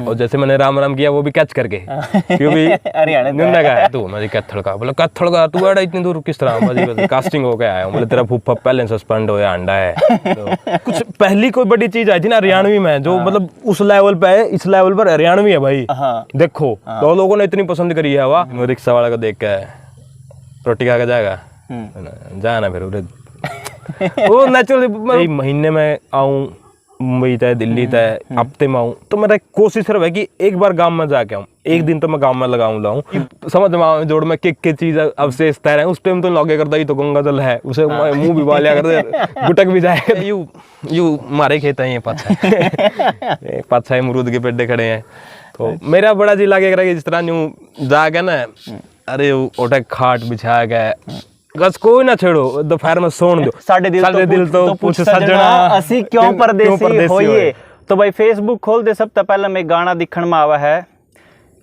और जैसे मैंने राम राम किया वो भी कैच करके क्योंकि हरियाणा का है तू, मैं कैथल का, बोला कैथल का तू आड़ा इतनी दूर किस तरह, मैं कास्टिंग हो के आया हूँ, बोले तेरा फूफा पहले सस्पेंड होया अंडा है। तो कुछ पहली कोई बड़ी चीज आई थी ना हरियाणवी में जो मतलब उस लेवल पे है, इस लेवल पर हरियाणवी है भाई। देखो तो लोगों ने इतनी पसंद करी है, वाह रिक्शा वाला को देख के रोटी खा के जाएगा, जाना फिर वो नेचुरली महीने में आऊँ मुंबई तय दिल्ली तय हफ्ते में आऊँ, तो मेरा कोशिश सिर्फ है कि एक बार गांव में जाके आऊँ, एक दिन तो मैं गांव में लगाऊं लाऊं, समझ में जोड़ में के चीज अवशेष तैर है। उस टाइम तो लॉगे करता ही तो गंगा जल है, उसे मुंह भी बालिया करते गुटक भी जाएगा। यू मारे खेत है, ये पाँच छह अमरूद के पेड़े खड़े हैं, तो मेरा बड़ा जी लागे कि जिस तरह यूं जाके ना, अरे ओटे खाट बिछा गया बस कोई ना छेड़ो, दोपहर में सोन दो, साढ़े दिल तो पूछ सजना असी क्यों परदेसी होइए। तो भाई फेसबुक खोल दे, सब तो पहले में गाना दिखण में आवा है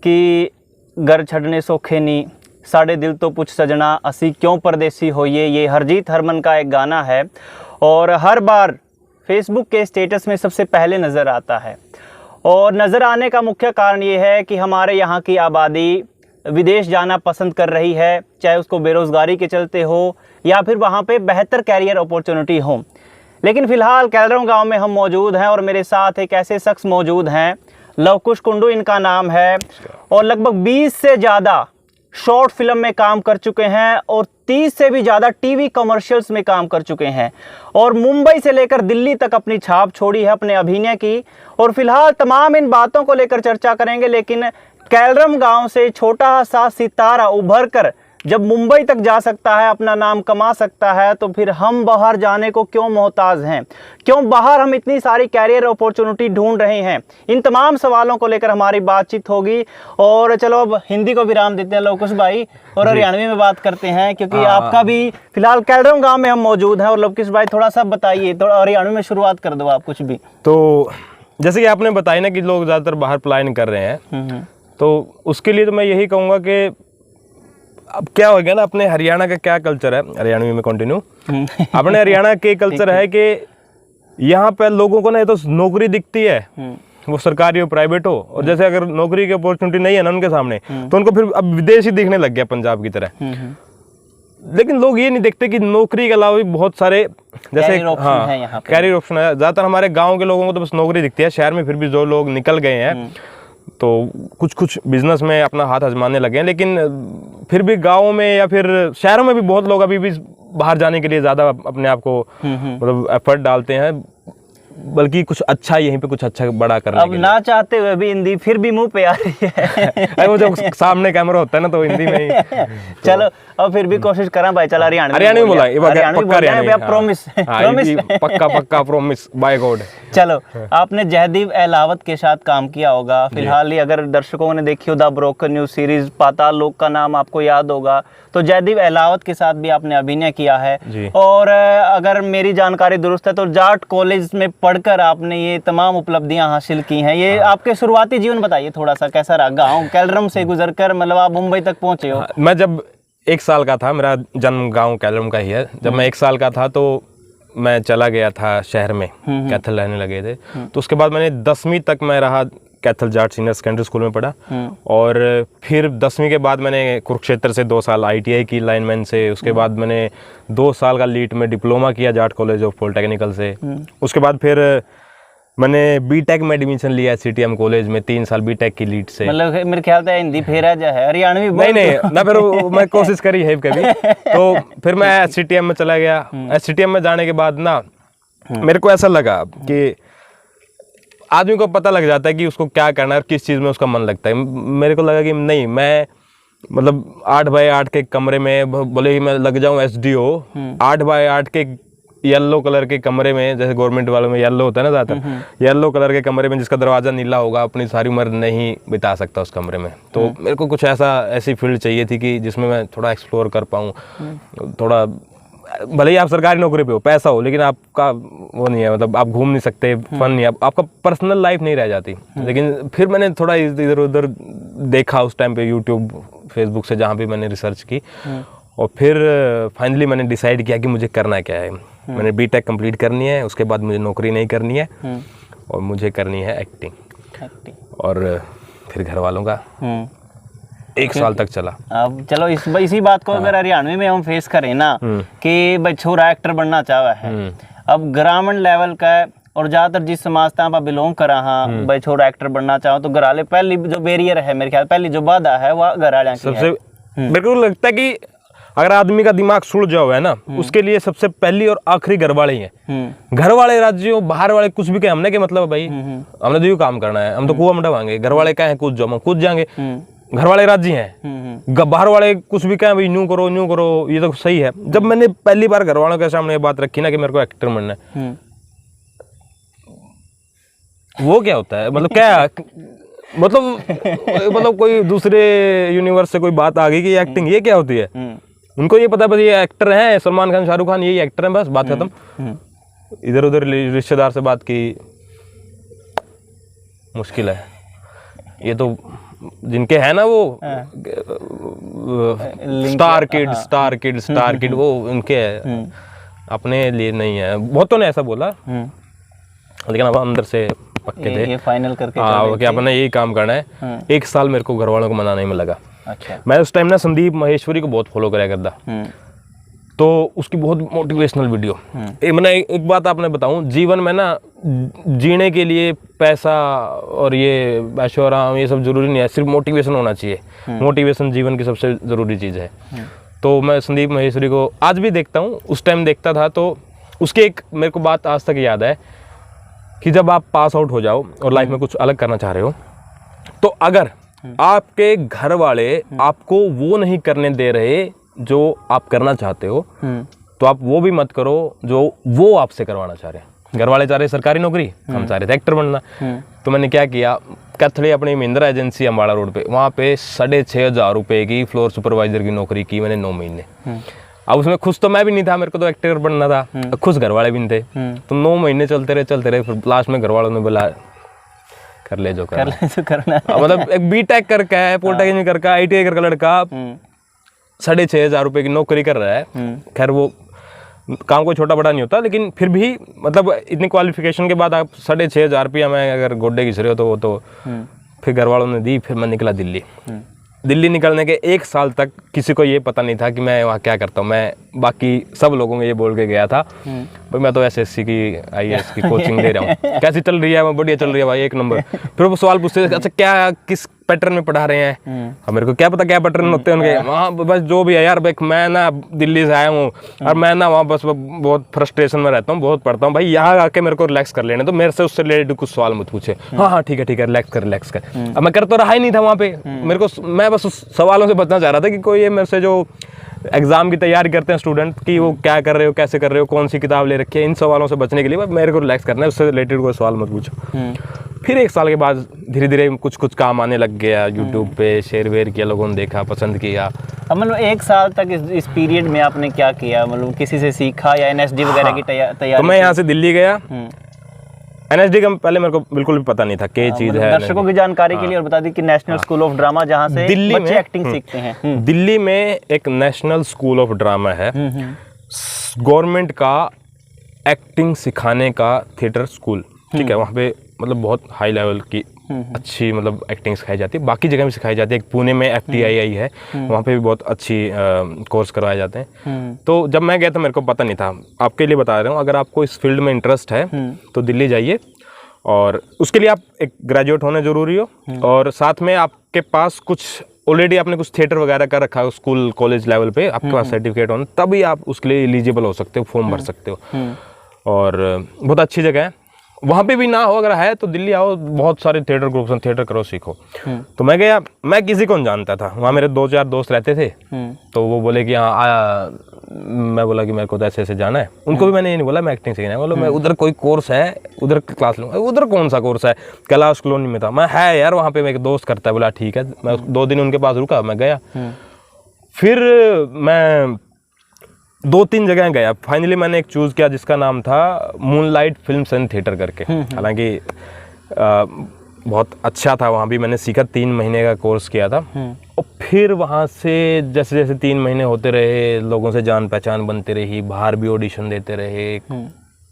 कि घर छड़ने सोखे नी, साढ़े दिल तो पूछ सजना असी क्यों परदेसी होइए। ये हरजीत हरमन का एक गाना है और हर बार फेसबुक के स्टेटस में सबसे पहले नज़र आता है। और नज़र आने का मुख्य कारण ये है कि हमारे यहाँ की आबादी विदेश जाना पसंद कर रही है, चाहे उसको बेरोज़गारी के चलते हो या फिर वहाँ पे बेहतर कैरियर अपॉर्चुनिटी हो। लेकिन फ़िलहाल कैलरम गांव में हम मौजूद हैं और मेरे साथ एक ऐसे शख्स मौजूद हैं, लवकुश कुंडू इनका नाम है, और लगभग 20 से ज़्यादा शॉर्ट फिल्म में काम कर चुके हैं और 30 से भी ज़्यादा टीवी कमर्शियल्स में काम कर चुके हैं और मुंबई से लेकर दिल्ली तक अपनी छाप छोड़ी है अपने अभिनय की। और फिलहाल तमाम इन बातों को लेकर चर्चा करेंगे, लेकिन कैलरम गांव से छोटा सा सितारा उभर कर जब मुंबई तक जा सकता है, अपना नाम कमा सकता है, तो फिर हम बाहर जाने को क्यों मोहताज हैं, क्यों बाहर हम इतनी सारी कैरियर अपॉर्चुनिटी ढूंढ रहे हैं। इन तमाम सवालों को लेकर हमारी बातचीत होगी। और चलो अब हिंदी को विराम देते हैं लवकुश भाई और हरियाणवी में बात करते हैं, क्योंकि आपका भी फिलहाल कैलरम गाँव में हम मौजूद हैं। और लवकुश भाई थोड़ा सा बताइए, थोड़ा हरियाणवी में शुरुआत कर दो आप कुछ भी। तो जैसे कि आपने बताया ना कि लोग ज़्यादातर बाहर पलायन कर रहे हैं, तो उसके लिए तो मैं यही कहूँगा कि अब क्या हो गया ना, अपने हरियाणा का क्या कल्चर है, हरियाणवी में कंटिन्यू अपने हरियाणा के कल्चर है कि यहाँ पे लोगों को ना ये तो नौकरी दिखती है, वो सरकारी हो प्राइवेट हो, और जैसे अगर नौकरी की अपॉर्चुनिटी नहीं है ना उनके सामने, तो उनको फिर अब विदेश ही दिखने लग गया पंजाब की तरह। लेकिन लोग ये नहीं देखते कि नौकरी के अलावा भी बहुत सारे जैसे कैरियर ऑप्शन है। ज़्यादातर हमारे गाँव के लोगों को तो बस नौकरी दिखती है, शहर में फिर भी जो लोग निकल गए हैं तो कुछ बिजनेस में अपना हाथ आजमाने लगे हैं, लेकिन फिर भी गाँव में या फिर शहरों में भी बहुत लोग अभी भी बाहर जाने के लिए ज़्यादा अपने आप को मतलब एफर्ट डालते हैं, बल्कि कुछ अच्छा यहीं पे कुछ अच्छा बड़ा करने अब ना चाहते हुए भी हिंदी फिर भी मुंह पे आ रही है। वो जब सामने कैमरा होता है ना तो हिंदी में ही तो चलो अब फिर भी कोशिश करें भाई, चल हरियाणवी बोला, प्रॉमिस पक्का प्रॉमिस बाय गॉड। चलो आपने जयदीप अहलावत के साथ काम किया होगा, फिलहाल ही अगर दर्शकों ने देखी हो द ब्रोकन न्यूज सीरीज, पाताल लोक का नाम आपको याद होगा, तो जयदीप अहलावत के साथ भी आपने अभिनय किया है। और अगर मेरी जानकारी दुरुस्त है तो जाट कॉलेज में पढ़कर आपने ये तमाम उपलब्धियां हासिल की हैं। ये आपके शुरुआती जीवन बताइए थोड़ा सा, कैसा रहा गाँव कैलरम से गुजरकर, मतलब आप मुंबई तक पहुंचे हो। मैं जब 1 साल का था, मेरा जन्म गाँव कैलरम का ही है, जब मैं 1 साल का था तो मैं चला गया था शहर में, कैथल रहने लगे थे। तो उसके बाद मैंने 10वीं तक मैं रहा Kaithal Jat senior secondary school में पढ़ा, और फिर 10वीं के बाद मैंने कुरुक्षेत्र से 2 साल ITI की लाइनमैन से, उसके बाद मैंने 2 साल का लीट में डिप्लोमा किया जाट कॉलेज ऑफ पॉलिटेक्निकल से। उसके बाद फिर मैंने बीटेक में एडमिशन लिया CTM कॉलेज में, 3 साल बीटेक की लीड से। मतलब मेरे ख्याल से हिंदी फेरा जा है, हरियाणवी नहीं ना, फिर मैं कोशिश करी है कभी। तो फिर मैं SCTM में चला गया। SCTM में जाने के बाद ना मेरे को ऐसा लगा कि आदमी को पता लग जाता है कि उसको क्या करना है और किस चीज़ में उसका मन लगता है। मेरे को लगा कि नहीं, मैं मतलब 8 बाय 8 के कमरे में, बोले ही मैं लग जाऊँ SDO, 8 बाय 8 के येलो कलर के कमरे में, जैसे गवर्नमेंट वालों में येलो होता है ना ज़्यादातर, येलो कलर के कमरे में जिसका दरवाज़ा नीला होगा, अपनी सारी उम्र नहीं बिता सकता उस कमरे में। तो मेरे को कुछ ऐसी फील्ड चाहिए थी कि जिसमें मैं थोड़ा एक्सप्लोर कर पाऊँ, थोड़ा भले ही आप सरकारी नौकरी पे हो, पैसा हो, लेकिन आपका वो नहीं है, मतलब आप घूम नहीं सकते, फन नहीं है, आपका पर्सनल लाइफ नहीं रह जाती। लेकिन फिर मैंने थोड़ा इधर उधर देखा उस टाइम पे, यूट्यूब फेसबुक से जहाँ भी मैंने रिसर्च की, और फिर फाइनली मैंने डिसाइड किया कि मुझे करना क्या है। मैंने बीटेक कंप्लीट करनी है, उसके बाद मुझे नौकरी नहीं करनी है और मुझे करनी है एक्टिंग। और फिर घर वालों का 1 साल तक चला। अब चलो इसी बात को अगर हरियाणवी में हम फेस करें ना कि भाई छोरा एक्टर बनना चाहवा है, अब ग्रामीण लेवल का है और ज्यादातर जिस समाज से आप बिलोंग करा हाँ भाई छोरा एक्टर बनना चाहो तो घर वाले पहली जो बैरियर है मेरे ख्याल पहली जो बाधा है वह घर वाले की सबसे मेरे को लगता है कि अगर आदमी का दिमाग सुड़ जाओ है ना उसके लिए सबसे पहली और आखिरी घर वाले ही है। घर वाले राज्यों बाहर वाले कुछ भी कहे हमने के मतलब भाई हमने तो ये काम करना है, हम तो कुआं में डबाएंगे, घर वाले कहें कूद जाओ हम कूद जाएंगे, घर वाले राज्य हैं। बाहर वाले कुछ भी कहें भाई न्यू करो ये तो सही है। जब मैंने पहली बार घर वालों के सामने ये बात रखी ना कि मेरे को एक्टर बनना है, वो क्या होता है मतलब क्या मतलब कोई दूसरे यूनिवर्स से कोई बात आ गई कि एक्टिंग ये क्या होती है। उनको ये पता है बस ये एक्टर हैं, सलमान खान शाहरुख खान यही एक्टर हैं, बस बात खत्म। इधर उधर रिश्तेदार से बात की मुश्किल है। ये तो जिनके है ना वो स्टार किड वो उनके है, अपने लिए नहीं है। बहुतों ने ऐसा बोला लेकिन अब अंदर से पक्के थे ये फाइनल करके कि अपने यही काम करना है। 1 साल मेरे को घर वालों को मनाने में लगा। अच्छा। मैं उस टाइम ना संदीप महेश्वरी को बहुत फॉलो कराया करता, तो उसकी बहुत मोटिवेशनल वीडियो। मैंने एक बात आपने बताऊं, जीवन में ना जीने के लिए पैसा और ये ऐशो आराम ये सब जरूरी नहीं है, सिर्फ मोटिवेशन होना चाहिए। मोटिवेशन जीवन की सबसे ज़रूरी चीज़ है। तो मैं संदीप महेश्वरी को आज भी देखता हूँ, उस टाइम देखता था। तो उसकी एक मेरे को बात आज तक याद है कि जब आप पास आउट हो जाओ और लाइफ में कुछ अलग करना चाह रहे हो, तो अगर आपके घर वाले आपको वो नहीं करने दे रहे जो आप करना चाहते हो, तो आप वो भी मत करो जो वो आपसे करवाना चाह रहे हैं। घर वाले चाह रहे सरकारी नौकरी, हम चाह रहे थे एक्टर बनना। तो मैंने क्या किया, कथड़ी अपनी महिंद्रा एजेंसी अम्बाड़ा रोड पे, वहाँ पे 6,500 रुपये की फ्लोर सुपरवाइजर की नौकरी की मैंने 9 महीने। अब उसमें खुश तो मैं भी नहीं था, मेरे को तो एक्टर बनना था, खुश घर वाले भी नहीं थे। तो 9 महीने चलते रहे, फिर लास्ट में घर वालों ने बोला कर ले जो करना मतलब एक बीटेक करके है, पॉलिटेक्निक करके ITI करके लड़का 6,500 रुपये की नौकरी कर रहा है। खैर वो काम कोई छोटा बड़ा नहीं होता, लेकिन फिर भी मतलब इतनी क्वालिफिकेशन के बाद आप 6,500 रुपया में अगर गोड्डे घिस रहे हो तो वो तो फिर घर वालों ने दी। फिर मैं निकला दिल्ली निकलने के 1 साल तक किसी को ये पता नहीं था कि मैं वहाँ क्या करता हूँ। मैं बाकी सब लोगों को ये बोल के गया था भाई मैं तो SSC की IAS की कोचिंग दे रहा हूँ। कैसी चल रही है? बढ़िया चल रही है भाई, 1 नंबर। फिर वो सवाल पूछते थे, अच्छा क्या किस पैटर्न में पढ़ा रहे हैं? अब मेरे को क्या पता क्या पैटर्न होते हैं उनके वहाँ, बस जो भी है यार। भाई मैं ना दिल्ली से आया हूँ और मैं ना वहाँ बस बहुत फ्रस्ट्रेशन में रहता हूँ, बहुत पढ़ता हूँ। भाई यहाँ आके मेरे को रिलैक्स कर लेने तो मेरे से उससे रिलेटेड कुछ सवाल मत पूछे। हाँ ठीक है रिलैक्स कर। अब मैं कर तो रहा ही नहीं था वहाँ पे, मेरे को मैं बस उस सवालों से बचना चाह रहा था कि कोई ये मेरे से जो एग्जाम की तैयारी करते हैं स्टूडेंट कि वो क्या कर रहे हो, कैसे कर रहे हो, कौन सी किताब ले रखी है, इन सवालों से बचने के लिए मेरे को रिलैक्स करना है, उससे रिलेटेड कोई सवाल मत पूछो। फिर 1 साल के बाद धीरे धीरे कुछ काम आने लग गया। यूट्यूब पे शेयर वेयर किया, लोगों ने देखा, पसंद किया। अब मतलब 1 साल तक इस पीरियड में आपने क्या किया? मतलब किसी से सीखा या NSD वगैरह की तैयारी? तो मैं यहाँ से दिल्ली गया। NSD का पहले मेरे को बिल्कुल भी पता नहीं था क्या चीज़ है। दर्शकों की जानकारी के लिए और बता दी कि नेशनल स्कूल ऑफ ड्रामा जहाँ से दिल्ली बच्चे में एक्टिंग सीखते हैं। दिल्ली में एक नेशनल स्कूल ऑफ ड्रामा है, गवर्नमेंट का एक्टिंग सिखाने का थिएटर स्कूल। ठीक है, वहाँ पे मतलब बहुत हाई लेवल की अच्छी मतलब एक्टिंग सिखाई जाती है। बाकी जगह भी सिखाई जाती है, एक पुणे में FTII है, वहाँ पे भी बहुत अच्छी कोर्स करवाए जाते हैं। तो जब मैं गया तो मेरे को पता नहीं था। आपके लिए बता रहा हूँ, अगर आपको इस फील्ड में इंटरेस्ट है तो दिल्ली जाइए, और उसके लिए आप एक ग्रेजुएट होना जरूरी हो, और साथ में आपके पास कुछ ऑलरेडी आपने कुछ थिएटर वगैरह कर रखा है स्कूल कॉलेज लेवल पे, आपके पास सर्टिफिकेट होना, तभी आप उसके लिए एलिजिबल हो सकते हो, फॉर्म भर सकते हो। और बहुत अच्छी जगह है। वहाँ पे भी ना हो अगर है तो दिल्ली आओ, बहुत सारे थिएटर ग्रुप्स हैं, थिएटर करो, सीखो। तो मैं गया, मैं किसी को नहीं जानता था, वहाँ मेरे 2-4 दोस्त रहते थे। तो वो बोले कि हाँ आया, मैं बोला कि मेरे को तो ऐसे जाना है। उनको भी मैंने ये नहीं बोला मैं एक्टिंग सीखना है, बोलो मैं उधर कोई कोर्स है उधर क्लास लूँगा। उधर कौन सा कोर्स है? कैलाश कॉलोनी में था। मैं है यार वहाँ पे मेरे दोस्त करता है। बोला ठीक है। मैं 2 दिन उनके पास रुका, मैं गया। फिर मैं 2-3 जगह गया, फाइनली मैंने एक चूज़ किया जिसका नाम था मूनलाइट फिल्म्स एंड थिएटर करके। हालांकि बहुत अच्छा था, वहाँ भी मैंने सीखा, 3 महीने का कोर्स किया था। और फिर वहाँ से जैसे जैसे 3 महीने होते रहे, लोगों से जान पहचान बनती रही, बाहर भी ऑडिशन देते रहे,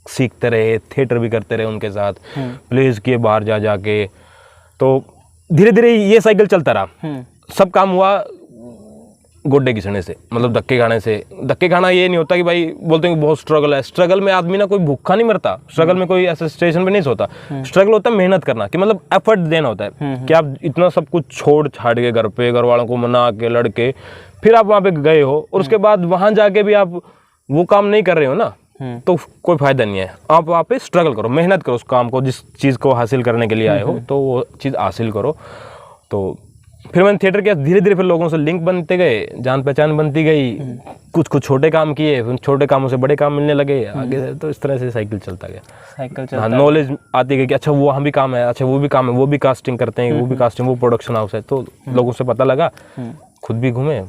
सीखते रहे, थिएटर भी करते रहे उनके साथ, प्लेस किए बाहर जाके। तो धीरे धीरे ये साइकिल चलता रहा। सब काम हुआ गोड्डे घिसने से, मतलब धक्के खाने से। धक्के खाना ये नहीं होता कि भाई बोलते हैं कि बहुत स्ट्रगल है। स्ट्रगल में आदमी ना कोई भूखा नहीं मरता, स्ट्रगल में कोई ऐसे स्टेशन पे नहीं सोता। स्ट्रगल होता है मेहनत करना, कि मतलब एफर्ट देना होता है कि आप इतना सब कुछ छोड़ छाड़ के घर पे, घर वालों को मना के, लड़के, फिर आप वहाँ पे गए हो और उसके बाद वहाँ जाके भी आप वो काम नहीं कर रहे हो ना, तो कोई फायदा नहीं है। आप वहाँ पे स्ट्रगल करो, मेहनत करो उस काम को, जिस चीज़ को हासिल करने के लिए आए हो, तो वो चीज़ हासिल करो। तो फिर मैंने थिएटर किया, धीरे धीरे फिर लोगों से लिंक बनते गए, जान पहचान बनती गई, कुछ कुछ छोटे काम किए, फिर छोटे कामों से बड़े काम मिलने लगे आगे। तो इस तरह से साइकिल चलता गया। साइकिल चलता, हाँ, नॉलेज आती गई कि अच्छा वो हम भी काम है, अच्छा वो भी काम है, वो भी कास्टिंग करते हैं, वो भी कास्टिंग, वो प्रोडक्शन हाउस है। तो लोगों से पता लगा, खुद भी घूमे।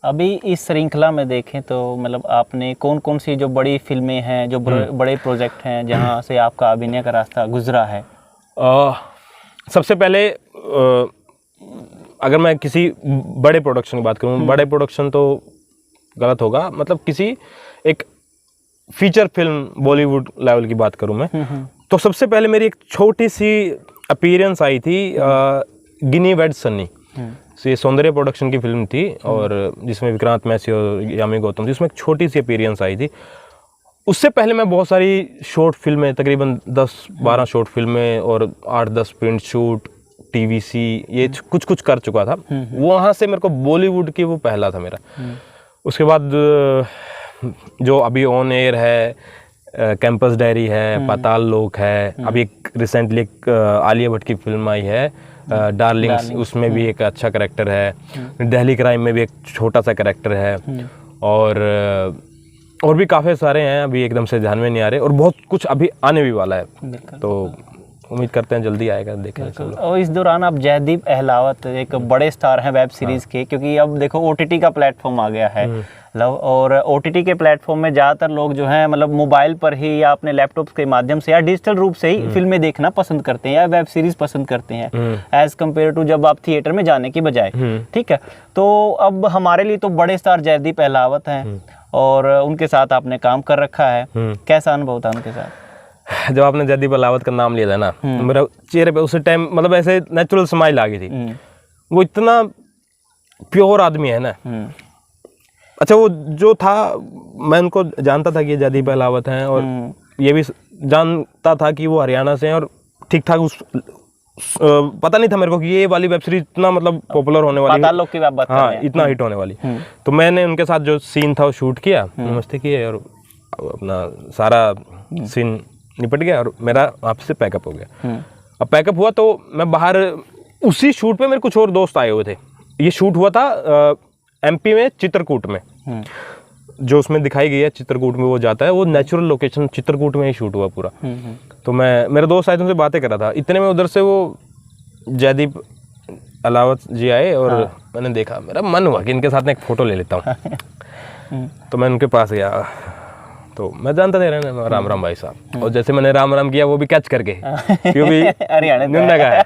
अभी इस श्रृंखला में देखें तो मतलब आपने कौन कौन सी जो बड़ी फिल्में हैं, जो बड़े प्रोजेक्ट हैं जहाँ से आपका अभिनय का रास्ता गुजरा है? सबसे पहले अगर मैं किसी बड़े प्रोडक्शन की बात करूँ, बड़े प्रोडक्शन तो गलत होगा, मतलब किसी एक फीचर फिल्म बॉलीवुड लेवल की बात करूँ मैं, तो सबसे पहले मेरी एक छोटी सी अपीयरेंस आई थी गिनी वेड सन्नी। ये सौंदर्य प्रोडक्शन की फिल्म थी और जिसमें विक्रांत मैसी और यामी गौतम थी। उसमें एक छोटी सी अपीयरेंस आई थी। उससे पहले मैं बहुत सारी शॉर्ट फिल्में, तकरीबन 10-12 शॉर्ट फिल्में और 8-10 प्रिंट शूट, टीवीसी, ये कुछ कुछ कर चुका था। वहाँ से मेरे को बॉलीवुड की वो पहला था मेरा। उसके बाद जो अभी ऑन एयर है, कैंपस डायरी है, पाताल लोक है, अभी एक रिसेंटली एक आलिया भट्ट की फिल्म आई है डार्लिंग्स, उसमें भी एक अच्छा कैरेक्टर है। दिल्ली क्राइम में भी एक छोटा सा कैरेक्टर है और भी काफ़ी सारे हैं, अभी एकदम से ध्यान में नहीं आ रहे, और बहुत कुछ अभी आने भी वाला है। तो उम्मीद करते हैं जल्दी आएगा, देखें। और इस दौरान आप जयदीप अहलावत एक बड़े स्टार हैं वेब सीरीज़ के, क्योंकि अब देखो ओटीटी का प्लेटफॉर्म आ गया है लव, और ओटीटी के प्लेटफॉर्म में ज़्यादातर लोग जो हैं मतलब मोबाइल पर ही या अपने लैपटॉप के माध्यम से या डिजिटल रूप से ही फिल्में देखना पसंद करते हैं या वेब सीरीज़ पसंद करते हैं एज़ कम्पेयर टू जब आप थिएटर में जाने की बजाय। ठीक है, तो अब हमारे लिए तो बड़े स्टार जयदीप अहलावत हैं और उनके साथ आपने काम कर रखा है, कैसा अनुभव था उनके साथ? जब आपने जयदीप अहलावत का नाम लिया था ना, तो मेरा चेहरे पे उस टाइम मतलब ऐसे नेचुरल स्माइल आ गई थी। वो इतना प्योर आदमी है ना। अच्छा, वो जो था, मैं उनको जानता था कि ये जयदीप अहलावत हैं और ये भी जानता था कि वो हरियाणा से हैं, और ठीक ठाक पता नहीं था मेरे को कि ये वाली वेब सीरीज इतना मतलब पॉपुलर होने वाली, पाताल लोक की बात कर रहे हैं, इतना हिट होने वाली। तो मैंने उनके साथ जो सीन था वो शूट किया, नमस्ते किए, और अपना सारा सीन निपट गया और मेरा वापस से पैकअप हो गया। अब पैकअप हुआ तो मैं बाहर, उसी शूट पे मेरे कुछ और दोस्त आए हुए थे। ये शूट हुआ था एमपी में, चित्रकूट में, जो उसमें दिखाई गई है चित्रकूट में वो जाता है, वो नेचुरल लोकेशन चित्रकूट में ही शूट हुआ पूरा। तो मेरे दोस्त आए थे, उनसे बातें कर रहा था, इतने में उधर से वो जयदीप अहलावत जी आए और मैंने देखा, मेरा मन हुआ कि इनके साथ में एक फ़ोटो ले लेता हूँ। तो मैं उनके पास गया, तो मैं जानता था राम राम भाई साहब, और जैसे मैंने राम राम किया वो भी कैच करके, क्योंकि हरियाणा का है,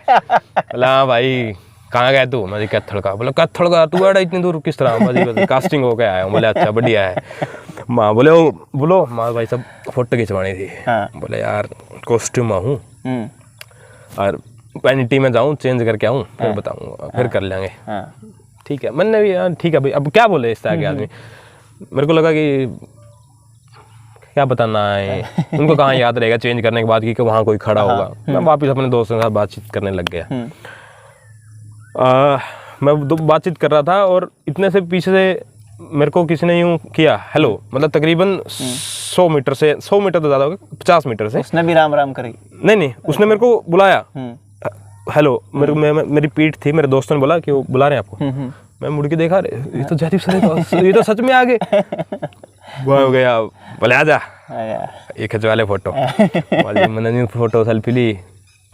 बोला हाँ भाई कहाँ गया तू? मैं कैथल का। बोला कैथल का? तू आड़ा इतनी दूर किस तरह? मैं कास्टिंग हो के आया हूँ। बोले अच्छा बढ़िया है। माँ बोले बोलो माँ भाई सब फोटो खिंचवानी थी। बोले यार कॉस्ट्यूम हूँ और वैनिटी में जाऊँ चेंज करके आऊँ, फिर बताऊँगा, फिर कर लेंगे। ठीक है, मैंने भी यार ठीक है भाई, अब क्या बोले इस तरह के आदमी। मेरे को लगा कि क्या बताना है उनको, कहाँ याद रहेगा चेंज करने के बाद कि वहाँ कोई खड़ा होगा। मैं वापस अपने दोस्तों के साथ बातचीत करने लग गया। मैं बातचीत कर रहा था और इतने से पीछे से मेरे को किसी ने यूँ किया हेलो, मतलब तकरीबन 100 मीटर से, 100 मीटर तो ज़्यादा होगा, 50 मीटर से। उसने भी राम राम करी? नहीं, उसने मेरे को बुलाया हेलो। मेरी पीठ थी, मेरे दोस्तों ने बोला कि वो बुला रहे हैं आपको। मैं मुड़ के देखा, ये तो जयदीप सर, ये तो सच में आ गए। वो हो गया, बोले आजा ये खिंचवा ले फोटो। मैंने फोटो सेल्फी ली,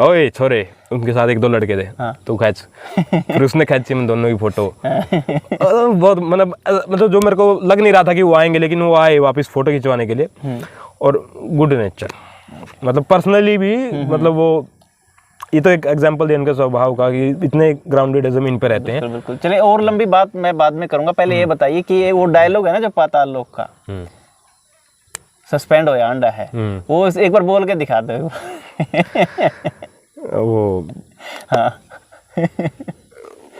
ओए छोरे, उनके साथ 1-2 लड़के थे, तो खींच। फिर उसने खींची मैं दोनों की फोटो। बहुत मतलब जो मेरे को लग नहीं रहा था कि वो आएंगे, लेकिन वो आए वापस फोटो खिंचवाने के लिए। और गुड नेचर, मतलब पर्सनली भी, मतलब वो, ये तो एक एग्जांपल देने का स्वभाव का कि इतने ग्राउंडेड जमीन पे रहते हैं। बिल्कुल। चलिए, और लंबी बात मैं बाद में करूंगा, पहले ये बताइए कि वो डायलॉग है ना जो पाताल लोक का, सस्पेंड होया अंडा है, वो एक बार बोल के दिखा दो। वो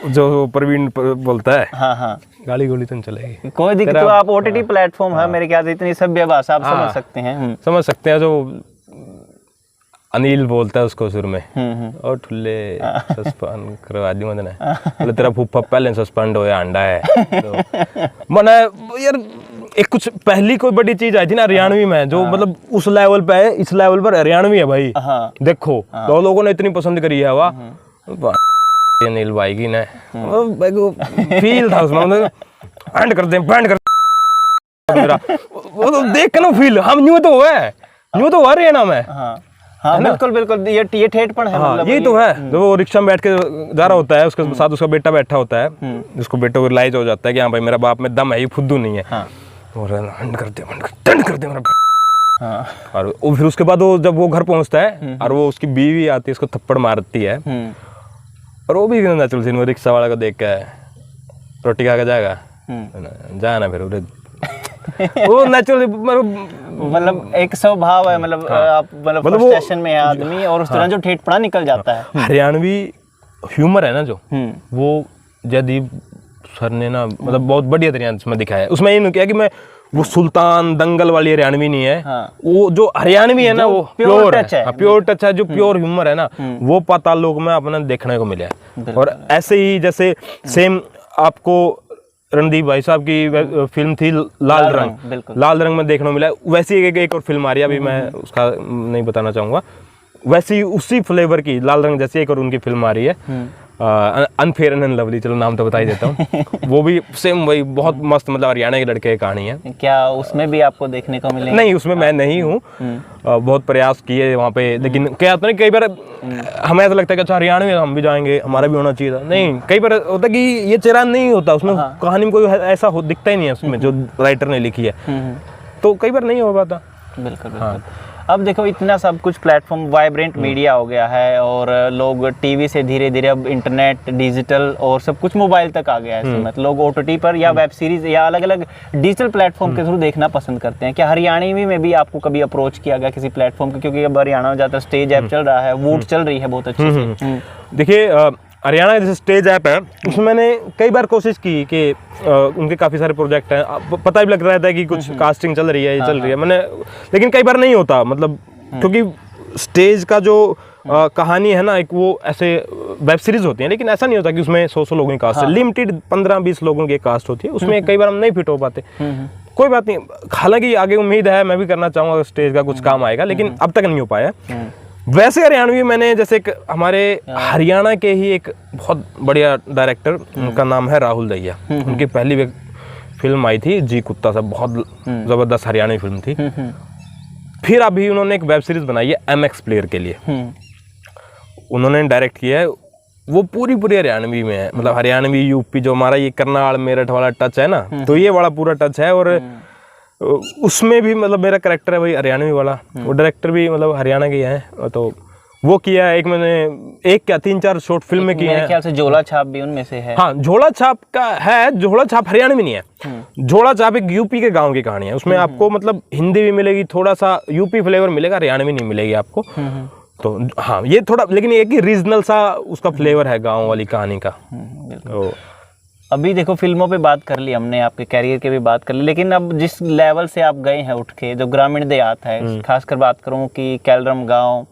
जो प्रवीण बोलता है, हाँ हाँ, गाली गोली तो नहीं चलेगी, कोई दिक्कत। तो आप OTT प्लेटफॉर्म है मेरे ख्याल से, इतनी सभ्य भाषा आप समझ सकते हैं। समझ सकते हैं। जो अनिल बोलता है उसको सुर में, और ठुल्ले सस्पेंड करवा दी मैंने, बोले तेरा फूफा पहले सस्पेंड होया अंडा है। तो मना यार, एक कुछ पहली कोई बड़ी चीज आई थी ना हरियाणवी में, जो मतलब उस लेवल पे है, इस लेवल पर हरियाणवी है भाई। देखो तो लोगों ने इतनी पसंद करी है, वाह अनिल भाई की ने फील था उसमें, बैंड कर दे बैंड कर मेरा, वो तो देख के ना फील, हम न्यू तो हुआ हरियाणा में। हाँ बिल्कुल बिल्कुल, ये ठेठपन है। हाँ, यही तो है। जो वो रिक्शा में बैठ के जा रहा होता है, उसके साथ उसका बेटा बैठा होता है, जिसको बेटे को रियलाइज हो जाता है कि हाँ भाई मेरा बाप में दम है, ये फुद्दू नहीं है। और हंड कर दे मेरा। और फिर उसके बाद वो जब वो घर पहुंचता है और वो उसकी बीवी आती है, उसको थप्पड़ मारती है, और वो भी नेचुरल सीन, वो रिक्शा वाला को देख के रोटी खा के जाएगा, जाना फिर वो नेचुरल, मतलब एक स्वभाव है, मतलब आप मतलब फ्रस्ट्रेशन में है आदमी, और उस तरह जो ठेठपना निकल जाता है। हरियाणवी ह्यूमर है ना जो, वो जयदीप सर ने ना मतलब बहुत बढ़िया तरीके से दिखाया है। उसमें ये नहीं किया कि मैं वो सुल्तान दंगल वाली हरियाणवी नहीं है। वो जो हरियाणवी है ना, वो प्योर है, प्योर टच है, जो प्योर ह्यूमर है ना, वो पाताल लोक में अपने देखने को मिला है। और ऐसे ही जैसे सेम आपको रणदीप भाई साहब की फिल्म थी लाल रंग में देखने को मिला, वैसी एक और फिल्म आ रही है, अभी मैं उसका नहीं बताना चाहूंगा, वैसी उसी फ्लेवर की लाल रंग जैसी एक और उनकी फिल्म आ रही है, अनफेयर एंड लवली, चलो नाम तो बता ही देता हूँ। वो भी सेम वही बहुत मस्त, मतलब हरियाणा के लड़के की कहानी है। क्या उसमें भी आपको देखने को मिलेगा? नहीं, उसमें मैं नहीं हूँ, बहुत प्रयास किए वहाँ पे, लेकिन क्या होता है कई बार हमें ऐसा लगता है कि अच्छा हरियाणा में हम भी जाएंगे, हमारा भी होना चाहिए था। नहीं, कई बार होता है कि ये चेहरा नहीं होता उसमें, कहानी में कोई ऐसा दिखता ही नहीं है उसमें जो राइटर ने लिखी है, तो कई बार नहीं हो पाता। बिल्कुल। हाँ। अब देखो इतना सब कुछ प्लेटफॉर्म, वाइब्रेंट मीडिया हो गया है, और लोग टीवी से धीरे धीरे अब इंटरनेट, डिजिटल और सब कुछ मोबाइल तक आ गया है। मतलब लोग OTT पर या वेब सीरीज या अलग अलग डिजिटल प्लेटफॉर्म के थ्रू देखना पसंद करते हैं। क्या हरियाणवी में भी आपको कभी अप्रोच किया गया किसी प्लेटफॉर्म के? क्योंकि अब हरियाणा में ज़्यादातर स्टेज ऐप चल रहा है, वूट चल रही है बहुत अच्छे से। देखिए हरियाणा जैसे स्टेज ऐप है, उसमें मैंने कई बार कोशिश की कि उनके काफ़ी सारे प्रोजेक्ट हैं, पता भी लग रहा था कि कुछ कास्टिंग चल रही है, ये चल रही है मैंने, लेकिन कई बार नहीं होता, मतलब क्योंकि स्टेज का जो कहानी है ना, एक वो ऐसे वेब सीरीज होती है, लेकिन ऐसा नहीं होता कि उसमें 100 लोगों की कास्ट है, लिमिटेड 15-20 लोगों की कास्ट होती है, उसमें कई बार हम नहीं फिट हो पाते। कोई बात नहीं, हालांकि आगे उम्मीद है, मैं भी करना चाहूँगा, स्टेज का कुछ काम आएगा, लेकिन अब तक नहीं हो पाया। वैसे हरियाणवी मैंने जैसे एक हमारे हरियाणा के ही एक बहुत बढ़िया डायरेक्टर, उनका नाम है राहुल दहिया, उनकी पहली फिल्म आई थी जी कुत्ता साहब, बहुत ज़बरदस्त हरियाणवी फिल्म थी। फिर अभी उन्होंने एक वेब सीरीज बनाई है MX प्लेयर के लिए, उन्होंने डायरेक्ट किया है, वो पूरी हरियाणवी में है, मतलब हरियाणवी यूपी, जो हमारा ये करनाल मेरठ वाला टच है ना, तो ये वाला पूरा टच है। और उसमें भी मतलब मेरा कैरेक्टर है वही हरियाणवी वाला, वो डायरेक्टर भी मतलब हरियाणा के हैं, तो वो किया है। एक मैंने 3-4 शॉर्ट फिल्में की हैं, मेरे ख्याल से झोला छाप भी उनमें से है। हाँ, झोला छाप का है, झोला छाप हरियाणा में नहीं है, झोला छाप एक यूपी के गांव की कहानी है, उसमें आपको मतलब हिंदी भी मिलेगी, थोड़ा सा यूपी फ्लेवर मिलेगा, हरियाणा में नहीं मिलेगी आपको। तो हाँ, ये थोड़ा, लेकिन एक ही रीजनल सा उसका फ्लेवर है गाँव वाली कहानी का। तो अभी देखो फिल्मों पे बात कर ली हमने, आपके कैरियर के भी बात कर ली, लेकिन अब जिस लेवल से आप गए हैं उठ के, जो ग्रामीण देहात है, खासकर बात करूँ कि कैलरम गांव,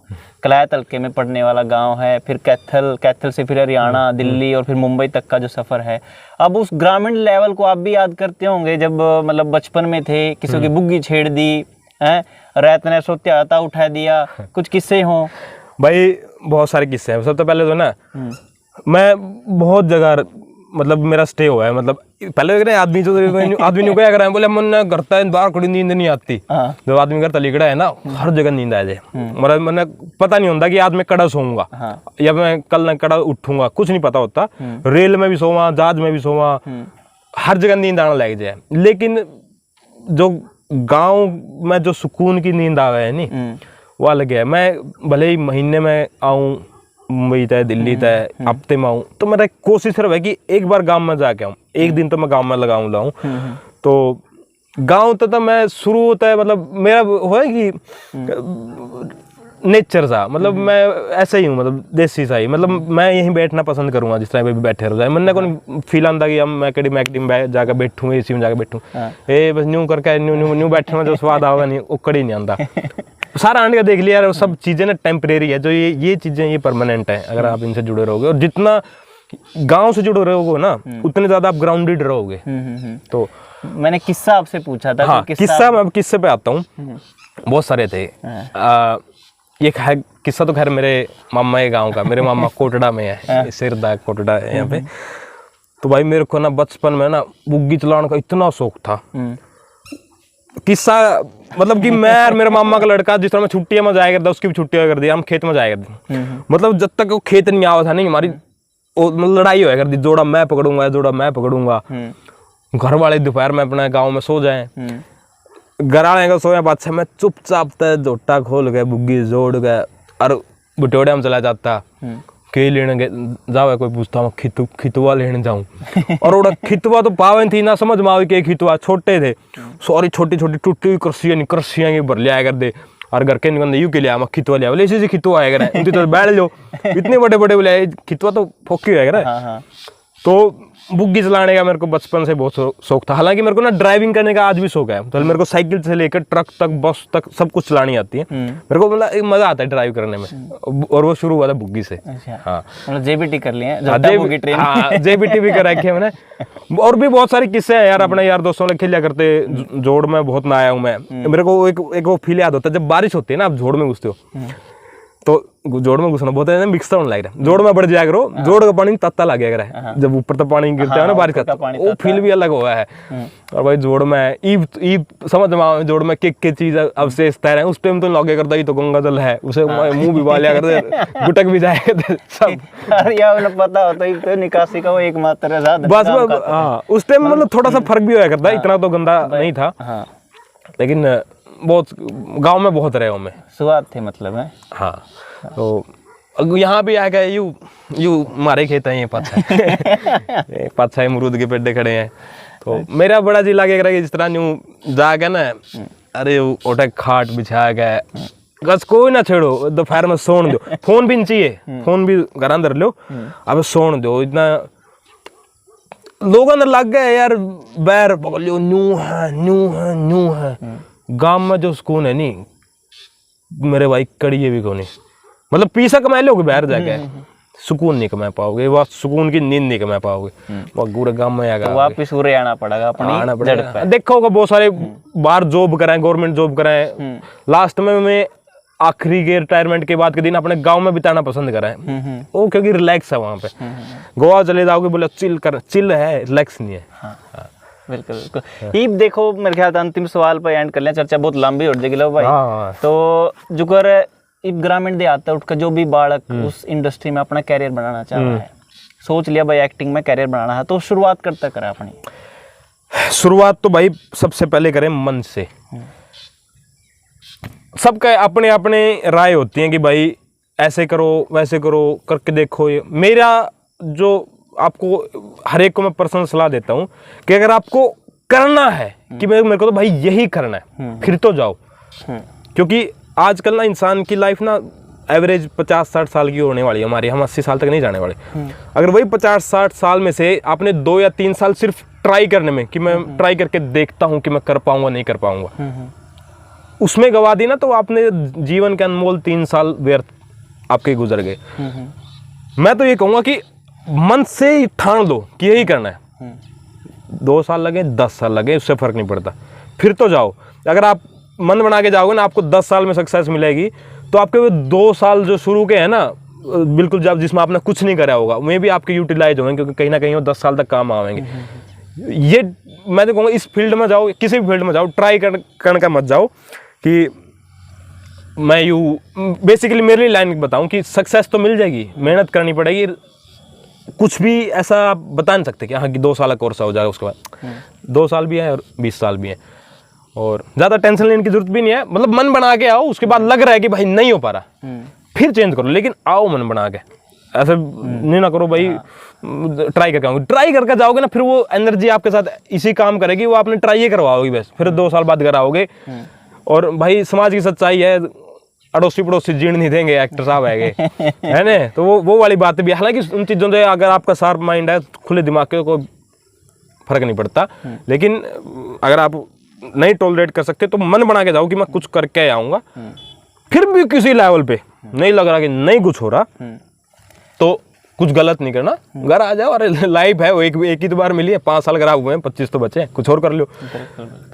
कलायत हल्के में पड़ने वाला गांव है, फिर कैथल से फिर हरियाणा, दिल्ली और फिर मुंबई तक का जो सफ़र है, अब उस ग्रामीण लेवल को आप भी याद करते होंगे जब मतलब बचपन में थे, किसी की बुग्गी छेड़ दी है, रात ने सोत्या उठा दिया, कुछ किस्से हों? भाई बहुत सारे किस्से हैं। सबसे पहले तो ना, मैं बहुत जगह मतलब मेरा स्टे हुआ है, मतलब पहले आदमी ने क्या करा है, बोले मन करता है बाहर खड़ी नींद नहीं आती, जब आदमी घर तलीकड़ा है ना, हर जगह नींद आ जाए, मतलब मैंने पता नहीं होता कि आज मैं कड़ा सोऊंगा या मैं कल कड़ा उठूंगा, कुछ नहीं पता होता। रेल में भी सोवा, जहाज में भी सोवा, हर जगह नींद आने लग जाए। लेकिन जो गाँव में जो सुकून की नींद आ गए नहीं, वो अलग है। मैं भले ही महीने में आऊँ, मुंबई तय, दिल्ली तय, हफ्ते में आऊँ, तो मेरा कोशिश सिर्फ है कि एक बार गांव में जाके आऊँ, एक दिन तो मैं गांव में लाऊं। तो गांव तो मैं शुरू होता है, मतलब मेरा हो है कि नेचर सा, मतलब मैं ऐसे ही हूँ, मतलब देसी सा ही, मतलब मैं यहीं बैठना पसंद करूँगा जिस तरह भी बैठे रह जाए। मैंने को फील आंदा कि अब मैं कड़ी मैकडी में जाकर बैठूँ, एसी में जाकर बैठूँ, ए बस न्यू करके न्यू बैठने में जो स्वाद आएगा नहीं वो कड़ी नहीं आंदा। सारा आंड का देख लिया यार, सब चीज़ें ना टेम्परेरी है, जो ये चीज़ें ये परमानेंट है अगर आप इनसे जुड़े रहोगे, और जितना गाँव से जुड़े रहोगे ना उतने ज़्यादा आप ग्राउंडेड रहोगे। तो मैंने किस्सा आपसे पूछा था। हाँ, किस्सा मैं किस्से पे आता हूँ, बहुत सारे थे। एक है किस्सा तो खैर मेरे मामा के गांव का, मेरे मामा कोटड़ा में है, सिरदा कोटड़ा है यहाँ पे। तो भाई मेरे को ना बचपन में ना बुग्गी चलाने का इतना शौक था। किस्सा मतलब कि मैं और मेरे मामा का लड़का जिस तरह मैं छुट्टियां में जाया करता, उसकी भी छुट्टियां कर दी, हम खेत में जाया करते। मतलब जब तक वो खेत नहीं आवा था नहीं, हमारी लड़ाई होया करती, जोड़ा मैं पकड़ूंगा। घर वाले दोपहर में अपने गाँव में सो जाए, घर वाले का सोया बाद से मैं चुपचाप झोटा खोल गए, बुग्गी जोड़ गए और बटोड़े में चला जाता। के लेने जावे, कोई पूछता मैं खितुआ लेने जाऊं और वो खितुआ तो पावे थी ना, समझ में आवे के खितुआ छोटे थे, सॉरी छोटी छोटी टूटी करसियां की भर लिया कर दे, और घर के निकल यू के लिया मैं खितुआ लिया, बोले इसी खितुआ आएगा उनकी तो बैठ लो, इतने बड़े बड़े बोले खितुआ तो फोकी आएगा। तो बुग्गी चलाने का मेरे को बचपन से बहुत शौक था। हालांकि मेरे को ना ड्राइविंग करने का आज भी शौक है, तो मेरे को साइकिल से लेकर ट्रक तक, बस तक सब कुछ चलानी आती है। मेरे को मतलब मजा आता है ड्राइव करने में, और वो शुरू हुआ था बुग्गी से। हाँ, मतलब जेबीटी कर लिए, जेबीटी भी करा है मैंने। और भी बहुत सारे किस्से हैं यार, अपने यार दोस्तों ने खेला करते, जोड़ में बहुत ना आया हूँ मैं। मेरे को एक वो फील याद होता है जब बारिश होती है ना, आप जोड़ में घुसते हो, तो जोड़ में घुसना बहुत है, मिक्स तो लग रहा है, जोड़ में बढ़ जाया करो, जोड़ का पानी तत्ता लग गया है, जब ऊपर तो पानी गिरता है ना बारिश का, वो फील भी अलग हुआ है। और भाई जोड़ में ईब समझ में, जोड़ में के चीज अवशेष तैर, उस टाइम तो लगे करता ही तो गंगा जल है, उसे मुंह भी बालिया करते, गुटक भी जाया करते सब। अरे पता होता ही तो निकासी का वो एकमात्र बस। हाँ, उस टाइम मतलब थोड़ा सा फर्क भी होया करता, इतना तो गंदा नहीं था, लेकिन बहुत गांव में बहुत रहे हूँ मैं, स्वाद थे मतलब है। हाँ, तो यहाँ भी आ गए, यू हमारे खेत हैं, ये पाछा अमरूद के पेड़े खड़े हैं। तो मेरा बड़ा जी लगे कि जिस तरह न्यू जाके ना, अरे ओटे खाट बिछा गए, बस कोई ना छेड़ो, दोपहर में सोन दो, फोन भी नहीं चाहिए, फोन भी घर अंदर लो, अब सोन दो। इतना लोगों ने लग गए यार, बैर पकड़ लो, न्यू है। गांव में जो सुकून है नहीं मेरे भाई, कड़िए भी कोनी, मतलब पैसा कमा लोगे बाहर जाके, सुकून नहीं कमा पाओगे, वह सुकून की नींद नहीं कमा पाओगे, वह पूरे गांव में आएगा, वापिस उरे आना पड़ेगा अपनी जड़ पे। देखो बहुत सारे बाहर जॉब कराएं, गवर्नमेंट जॉब कराएं, लास्ट में मैं आखिरी के रिटायरमेंट के बाद के दिन अपने गांव में बिताना पसंद कराएं, वो क्योंकि रिलैक्स है वहाँ पे। गोवा चले जाओगे बोले चिल है, रिलैक्स नहीं है। बिल्कुल बिल्कुल। ये देखो मेरे ख्याल अंतिम सवाल पर एंड कर लें, चर्चा बहुत लंबी हो जाएगी लो भाई। तो जुकर ग्रामीण देहात उठ कर जो भी बालक उस इंडस्ट्री में अपना कैरियर बनाना चाह रहा है, सोच लिया भाई एक्टिंग में कैरियर बनाना है, तो शुरुआत करता करें अपनी? शुरुआत तो भाई सबसे पहले करें मन से। सबका अपने अपने राय होती है कि भाई ऐसे करो वैसे करो, करके देखो। ये मेरा जो आपको हर एक को मैं पर्सनल सलाह देता हूँ कि अगर आपको करना है कि मेरे को तो भाई यही करना है, फिर तो जाओ। क्योंकि आजकल ना इंसान की लाइफ ना एवरेज 50-60 साल की होने वाली है हमारी, हम 80 साल तक नहीं जाने वाले। अगर वही 50-60 साल में से आपने 2 या 3 साल सिर्फ ट्राई करने में, कि मैं ट्राई करके देखता हूँ कि मैं कर पाऊंगा नहीं कर पाऊंगा, उसमें गवा दी ना, तो आपने जीवन के अनमोल 3 साल व्यर्थ आपके गुजर गए। मैं तो ये कहूँगा कि मन से ही ठान लो कि यही करना है, 2 साल लगे 10 साल लगे उससे फर्क नहीं पड़ता, फिर तो जाओ। अगर आप मन बना के जाओगे ना, आपको 10 साल में सक्सेस मिलेगी, तो आपके वो 2 साल जो शुरू के हैं ना, बिल्कुल जब जिसमें आपने कुछ नहीं करा होगा, वे भी आपके यूटिलाइज होंगे, क्योंकि कहीं ना कहीं वो 10 साल तक काम आएंगे। ये मैं तो कहूँगा इस फील्ड में जाओ, किसी भी फील्ड में जाओ, ट्राई करने का मत जाओ कि मैं बेसिकली मेरे लिए लाइन बताऊँ कि सक्सेस तो मिल जाएगी, मेहनत करनी पड़ेगी। कुछ भी ऐसा आप बता नहीं सकते कि हाँ कि 2 साल का कोर्स हो जाएगा, उसके बाद 2 साल भी है और 20 साल भी है, और ज़्यादा टेंशन लेने की जरूरत भी नहीं है। मतलब मन बना के आओ, उसके बाद लग रहा है कि भाई नहीं हो पा रहा, फिर चेंज करो, लेकिन आओ मन बना के। ऐसे नहीं ना करो भाई ट्राई करके आओगे, ट्राई करके जाओगे ना, फिर वो एनर्जी आपके साथ इसी काम करेगी, वो आपने ट्राई ही करवाओगी बस, फिर 2 साल बाद घर आओगे। और भाई समाज की सच्चाई है, अड़ोसी पड़ोसी जीण नहीं देंगे, एक्टर साहब आएंगे, है ना। तो वो वाली बात भी, हालांकि उन चीज़ों से अगर आपका शार्प माइंड है, खुले दिमाग के, कोई फर्क नहीं पड़ता। लेकिन अगर आप नहीं टॉलरेट कर सकते तो मन बना के जाओ कि मैं कुछ करके आऊँगा। फिर भी किसी लेवल पे नहीं लग रहा कि नहीं कुछ हो रहा, तो कुछ गलत नहीं करना, घर आ जाओ। अरे लाइफ है वो, एक ही तो बार मिली है, 5 साल खराब हुए हैं, 25 तो बचे हैं, कुछ और कर लो।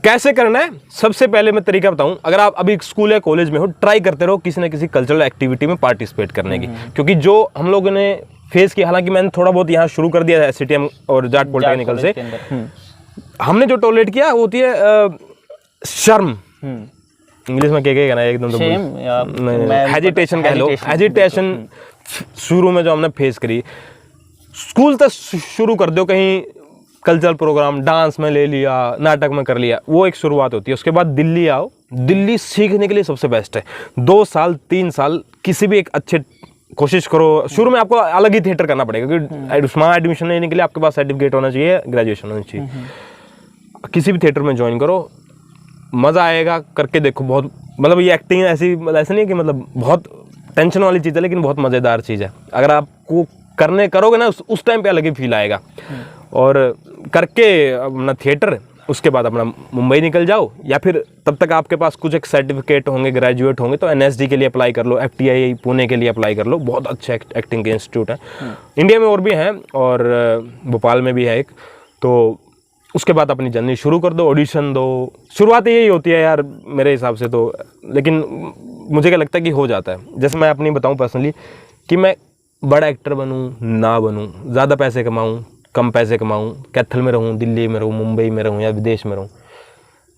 कैसे करना है, सबसे पहले मैं तरीका बताऊं। अगर आप अभी स्कूल या कॉलेज में हो, ट्राई करते रहो किसी न किसी कल्चरल एक्टिविटी में पार्टिसिपेट करने की, क्योंकि जो हम लोगों ने फेस किया, हालांकि मैंने थोड़ा बहुत यहाँ शुरू कर दिया है SCTM और जाट पॉलिटेक्निकल से, हमने जो टॉलरेट किया वो होती है शर्म, इंग्लिश में क्या कहेगा ना, एकदम तो हेजिटेशन कह लो, हेजिटेशन शुरू में जो हमने फेस करी। स्कूल तक शुरू कर दो, कहीं कल्चरल प्रोग्राम डांस में ले लिया, नाटक में कर लिया, वो एक शुरुआत होती है। उसके बाद दिल्ली आओ, दिल्ली सीखने के लिए सबसे बेस्ट है। 2 साल 3 साल किसी भी एक अच्छे कोशिश करो। शुरू में आपको अलग ही थिएटर करना पड़ेगा, क्योंकि उसमें एडमिशन लेने के लिए आपके पास सर्टिफिकेट होना चाहिए, ग्रेजुएशन होनी चाहिए। किसी भी थिएटर में ज्वाइन करो, मज़ा आएगा, करके देखो। बहुत मतलब ये एक्टिंग ऐसे नहीं है कि मतलब बहुत टेंशन वाली चीज़ है, लेकिन बहुत मज़ेदार चीज़ है। अगर आपको करोगे ना, उस टाइम पे अलग ही फील आएगा। और करके अपना थिएटर, उसके बाद अपना मुंबई निकल जाओ, या फिर तब तक आपके पास कुछ एक सर्टिफिकेट होंगे, ग्रेजुएट होंगे, तो NSD के लिए अप्लाई कर लो, FTI पुणे के लिए अप्लाई कर लो, बहुत अच्छे एक्टिंग के इंस्टीट्यूट हैं इंडिया में, और भी हैं, और भोपाल में भी है एक। तो उसके बाद अपनी जर्नी शुरू कर दो, ऑडिशन दो। शुरुआत यही होती है यार मेरे हिसाब से तो, लेकिन मुझे क्या लगता है कि हो जाता है। जैसे मैं अपनी बताऊं पर्सनली, कि मैं बड़ा एक्टर बनूं ना बनूं, ज़्यादा पैसे कमाऊं कम पैसे कमाऊं, कैथल में रहूं, दिल्ली में रहूं, मुंबई में रहूं या विदेश में रहूं,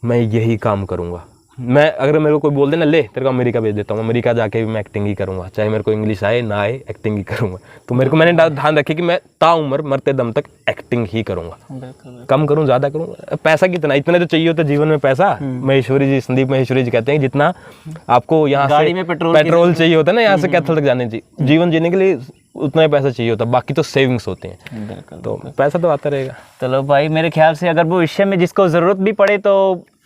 मैं यही काम करूंगा। मैं अगर मेरे को कोई बोल देना ले तेरे को अमेरिका भेज देता हूँ, अमेरिका जाके भी मैं एक्टिंग ही करूँगा, चाहे मेरे को इंग्लिश आए ना आए, एक्टिंग ही करूँगा। तो मेरे को, मैंने ध्यान रखे कि मैं ताउम्र मरते दम तक एक्टिंग ही करूँगा। कम करूँ ज़्यादा करूँ, पैसा कितना, इतने तो चाहिए होता जीवन में पैसा। महेश्वरी जी, संदीप महेश्वरी जी कहते हैं, जितना आपको यहाँ से पेट्रोल चाहिए होता है ना, यहाँ से कैथल तक जाने चाहिए, जीवन जीने के लिए उतना ही पैसा चाहिए होता, बाकी तो सेविंग्स होते हैं। तो पैसा तो आता रहेगा। चलो भाई, मेरे ख्याल से अगर भविष्य में जिसको जरूरत भी पड़े तो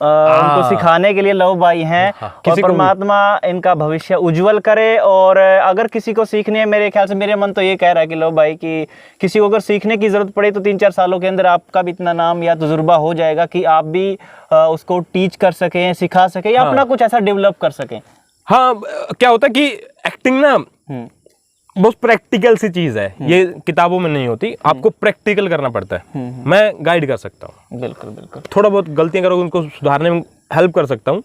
उनको सिखाने के लिए लव भाई हैं। और परमात्मा इनका भविष्य उज्जवल करे। और अगर किसी को सीखने है, मेरे ख्याल से मेरे मन तो ये कह रहा है कि लव भाई कि किसी को अगर सीखने की जरूरत पड़े तो 3-4 सालों के अंदर आपका भी इतना नाम या तजुर्बा हो जाएगा कि आप भी उसको टीच कर सकें, सिखा सकें, या अपना कुछ ऐसा डेवलप कर सकें। हाँ, क्या होता है कि एक्टिंग ना बहुत प्रैक्टिकल सी चीज है, ये किताबों में नहीं होती, आपको प्रैक्टिकल करना पड़ता है। मैं गाइड कर सकता हूँ, बिल्कुल बिल्कुल, थोड़ा बहुत गलतियां करोगे उनको सुधारने में हेल्प कर सकता हूँ।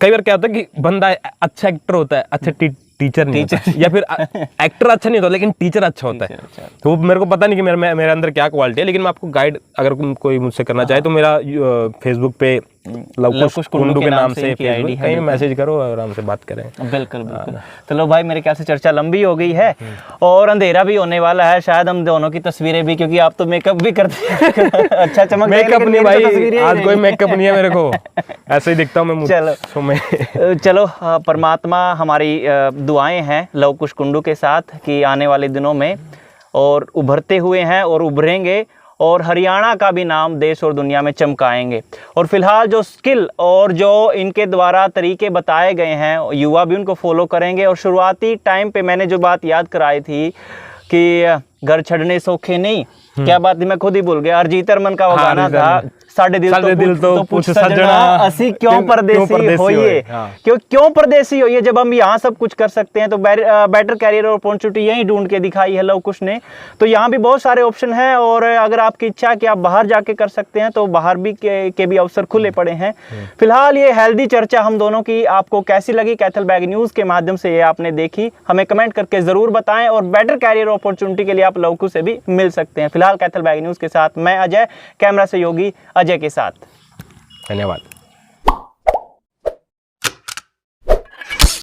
कई बार क्या होता है कि बंदा अच्छा एक्टर होता है, अच्छा टीचर नहीं होता, या फिर एक्टर अच्छा नहीं होता लेकिन टीचर अच्छा होता है। तो मेरे को पता नहीं कि मेरे अंदर क्या क्वालिटी है, लेकिन मैं आपको गाइड अगर कोई मुझसे करना चाहे तो मेरा फेसबुक पे लवकुश कुंडू के नाम से फेसबुक, कहीं मैसेज करो, आराम से बात करें। बिल्कुल बिल्कुल। तो लो भाई, मेरे ख्याल से चर्चा लंबी हो गई है और अंधेरा भी होने वाला है, शायद हम दोनों की तस्वीरें भी, क्योंकि आप तो मेकअप भी करते हैं अच्छा चमक, मेकअप नहीं भाई, आज कोई मेकअप नहीं है मेरे को, ऐसे ही दिखता हूँ मैं। चलो परमात्मा हमारी दुआएं हैं लवकुश कुंडू के साथ कि आने वाले दिनों में और उभरते हुए हैं और उभरेंगे, और हरियाणा का भी नाम देश और दुनिया में चमकाएंगे। और फिलहाल जो स्किल और जो इनके द्वारा तरीके बताए गए हैं, युवा भी उनको फॉलो करेंगे। और शुरुआती टाइम पे मैंने जो बात याद कराई थी कि घर छड़ने सौखे नहीं, क्या बात थी मैं खुद ही भूल गया, अरिजीत अरमान का वो गाना था, साढ़े दिल तो पूछ सजना असी क्यों परदेसी होइए। क्यों परदेसी होइए, जब हम यहाँ सब कुछ कर सकते हैं। तो बेटर कैरियर और अपॉर्चुनिटी यही ढूंढ के दिखाई है लवकुश ने। तो यहाँ भी बहुत सारे ऑप्शन हैं, और अगर आपकी इच्छा है कि आप बाहर जाके कर सकते हैं तो बाहर भी के भी अवसर खुले पड़े हैं। फिलहाल ये हेल्दी चर्चा हम दोनों की आपको कैसी लगी, कैथल बैग न्यूज़ के माध्यम से ये आपने देखी, हमें कमेंट करके ज़रूर बताएं। और बेटर कैरियर अपॉर्चुनिटी के लिए आप लवकुश से भी मिल सकते हैं। फिलहाल कैथल बैग न्यूज़ के साथ मैं अजय, कैमरा से योगी अजय के साथ। धन्यवाद।